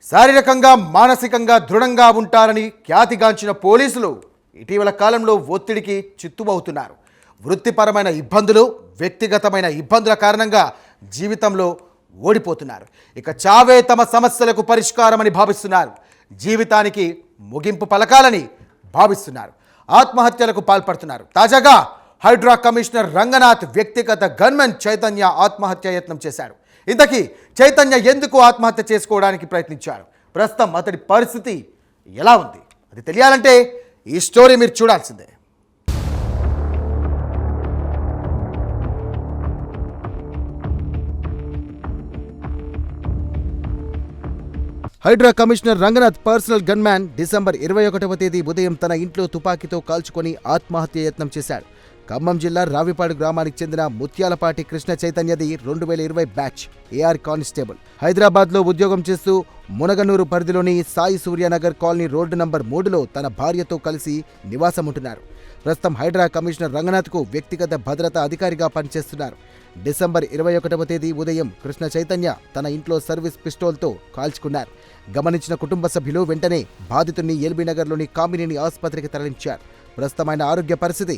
శారీరకంగా మానసికంగా దృఢంగా ఉంటారని ఖ్యాతిగాంచిన పోలీసులు ఇటీవల కాలంలో ఒత్తిడికి చిత్తుమవుతున్నారు. వృత్తిపరమైన ఇబ్బందులు, వ్యక్తిగతమైన ఇబ్బందుల కారణంగా జీవితంలో ఓడిపోతున్నారు. ఇక చావే తమ సమస్యలకు పరిష్కారమని భావిస్తున్నారు. జీవితానికి ముగింపు పలకాలని భావిస్తున్నారు. ఆత్మహత్యలకు పాల్పడుతున్నారు. తాజాగా హైడ్రా కమిషనర్ రంగనాథ్ వ్యక్తిగత గన్మెన్ చైతన్య ఆత్మహత్య యత్నం చేశాడు. ఇంతకీ చైతన్య ఎందుకు ఆత్మహత్య చేసుకోవడానికి ప్రయత్నించాడు? ప్రస్తుతం అతడి పరిస్థితి ఎలా ఉంది? అది తెలియాలంటే ఈ స్టోరీ మీరు చూడాల్సిందే. Hydraa commissioner Ranganath personal gunman December 21వ తేదీ ఉదయం తన ఇంట్లో తుపాకీతో కాల్చుకొని ఆత్మహత్య యత్నం చేశాడు. ఖమ్మం జిల్లా రావిపాడు గ్రామానికి చెందిన ముత్యాలపాటి కృష్ణ చైతన్యది 2020 బ్యాచ్ ఏఆర్ కానిస్టేబుల్. హైదరాబాద్లో ఉద్యోగం చేస్తూ మునగనూరు పరిధిలోని Sai Suryanagar colony road number 3లో తన భార్యతో కలిసి నివాసముంటున్నారు. ప్రస్తుతం హైడ్రా కమిషనర్ రంగనాథ్కు వ్యక్తిగత భద్రతా అధికారిగా పనిచేస్తున్నారు. డిసెంబర్ 21వ తేదీ ఉదయం కృష్ణ చైతన్య తన ఇంట్లో సర్వీస్ పిస్టోల్తో కాల్చుకున్నారు. గమనించిన కుటుంబ సభ్యులు వెంటనే బాధితుడిని ఎల్బీనగర్లోని కామినేని ఆసుపత్రికి తరలించారు. ప్రస్తుతం ఆయన ఆరోగ్య పరిస్థితి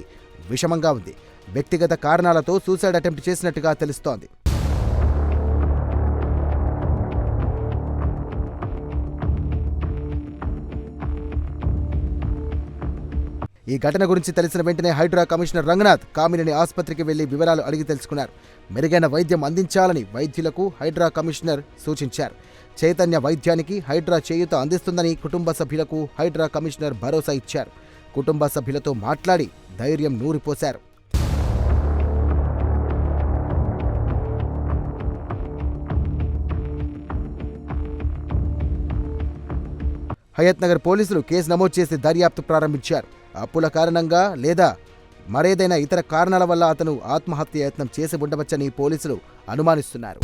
విషమంగా ఉంది. వ్యక్తిగత కారణాలతో సూసైడ్ అటెంప్ట్ చేసినట్టుగా తెలుస్తోంది. ఈ ఘటన గురించి తెలిసిన వెంటనే హైడ్రా కమిషనర్ రంగనాథ్ కామినేని ఆసుపత్రికి వెళ్లి వివరాలు అడిగి తెలుసుకున్నారు. మెరుగైన వైద్యం అందించాలని వైద్యులకు హైడ్రా కమిషనర్ సూచించారు. చైతన్య వైద్యానికి హైడ్రా చేయూత అందిస్తుందని కుటుంబ సభ్యులకు హైడ్రా కమిషనర్ భరోసా ఇచ్చారు. కుటుంబ సభ్యులతో మాట్లాడి ధైర్యం నూరిపోశారు. హయత్ నగర్ పోలీసులు కేసు నమోదు చేసి దర్యాప్తు ప్రారంభించారు. అప్పుల కారణంగా లేదా మరేదైనా ఇతర కారణాల వల్ల అతను ఆత్మహత్య యత్నం చేసి ఉండవచ్చని పోలీసులు అనుమానిస్తున్నారు.